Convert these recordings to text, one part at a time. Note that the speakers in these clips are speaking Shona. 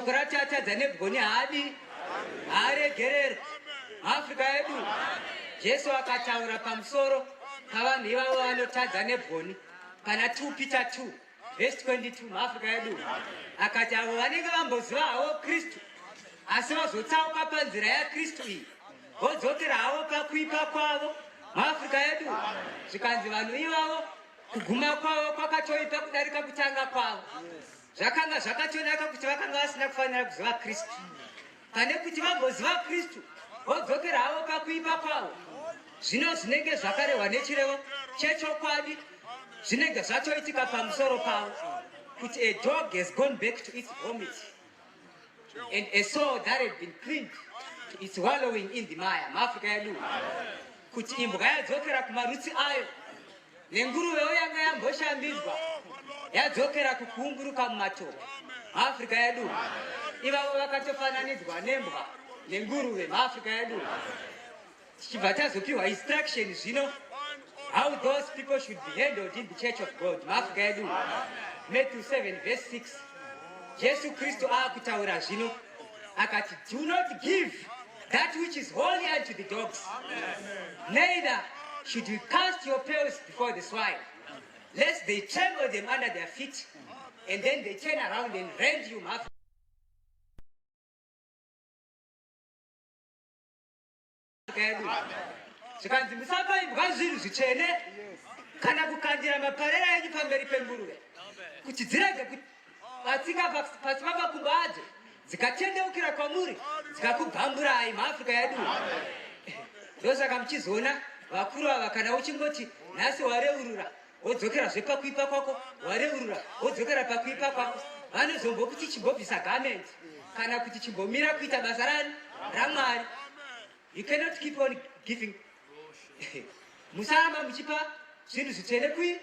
shokorati atadzane bgoni hadi aregerera Afrika yedu. Jesu akataura pamusoro pavanhu ivavo vanotadza nebgoni pana 2 Peter 2 verse 22 muAfrica yedu. Akati avo vanenge vamboziva havo Kristu asi vazotsauka panzira yaKristu iyi vodzokera havo pakuipa kwavo muAfrica yedu. Zvikanzi vanhu ivavo kuguma kwavo kwakatoipa kudarika kutanga kwavo. Zvakanga zvakatonaka kuti vakanga vasina kufanira kuziva Kristu. Pane kuti vamboziva Kristu vodzokera havo pakuipa kwavo. Zvino zvinenge zvakarehwa nechirevo chechokwadi zvinenge zvatoitika pamusoro pavo kuti a dog has gone back to its vomit and a soul that had been cleaned to its wallowing in the mire muAfrica yedu. Kuti imbwa yadzokera kumarutsi ayo nenguruvewo yanga yamboshambidzwa yadzokera kukuunguruka mumatope muAfrica yedu. Ivavo vakatofananidzwa nembwa nenguruve muAfrica yedu. Tichibva tazopiwa instruction zvino how those people should be handled in the church of God muAfrica yedu. Matthew 7 verse 6 Jesu Kristu akutaura zvino akati, do not give that which is holy unto the dogs, neither should you cast your pearls before the swine, lest they trample them under their feet and then they turn around and rend you muAfrica. Zvikanzi musapa imbwa zvinhu zvitsvene kana kukandira maparera enyu pamberi penguruve kuti dzirege kubatsika pasi pamakumbo adzo dzikatendeukira kwamuri dzikakubhamburai muAfrica yedu. Ndosaka muchizoona vakuru ava kana uchingoti nhasi wareurura wodzokerazve pakuipa kwako, wareurura wodzokera pakuipa kwako, vanozombokuti chimbobvisa garment kana kuti chimbomira kuita basa rani raMwari. You cannot keep on giving. Musama muchipa zvinhu zvitsvene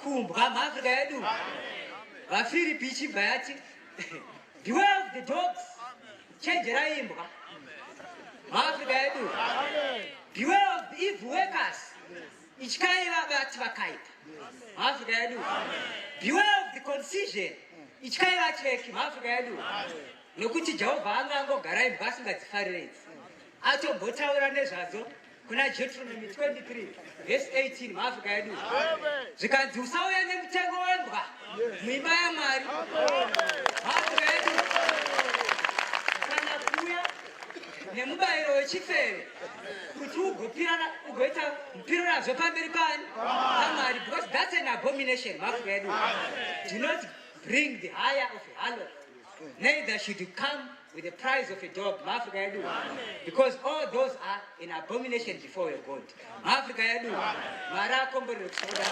kumbwa muAfrica yedu. VaFilipi ichibva yati beware of the dogs, chenjerai imbwa muAfrica yedu. Beware of the evil workers, ityai vabati vakaipa muAfrica yedu. Beware of the concision, ityai vacheki muAfrica yedu. Nokuti Jehovha angangogara imbwa asingadzifarire atombotaura nezvadzo kuna Deuteronomy 23 verse 18 muAfrica yedu. Zvikanzi usauya nemutengo wembwa muimba yaMwari muAfrica yedu. Kana kuuya nemubayiro wechifeve kuti ugoita mupiro nazvo pamberi paMwari, because that's an abomination muAfrica yedu. Do not bring the hire of a harlot, neither should you come with the price of a dog muAfrica yedu, because all those are an abomination before your God muAfrica yedu. Mwari akomborere kushanda.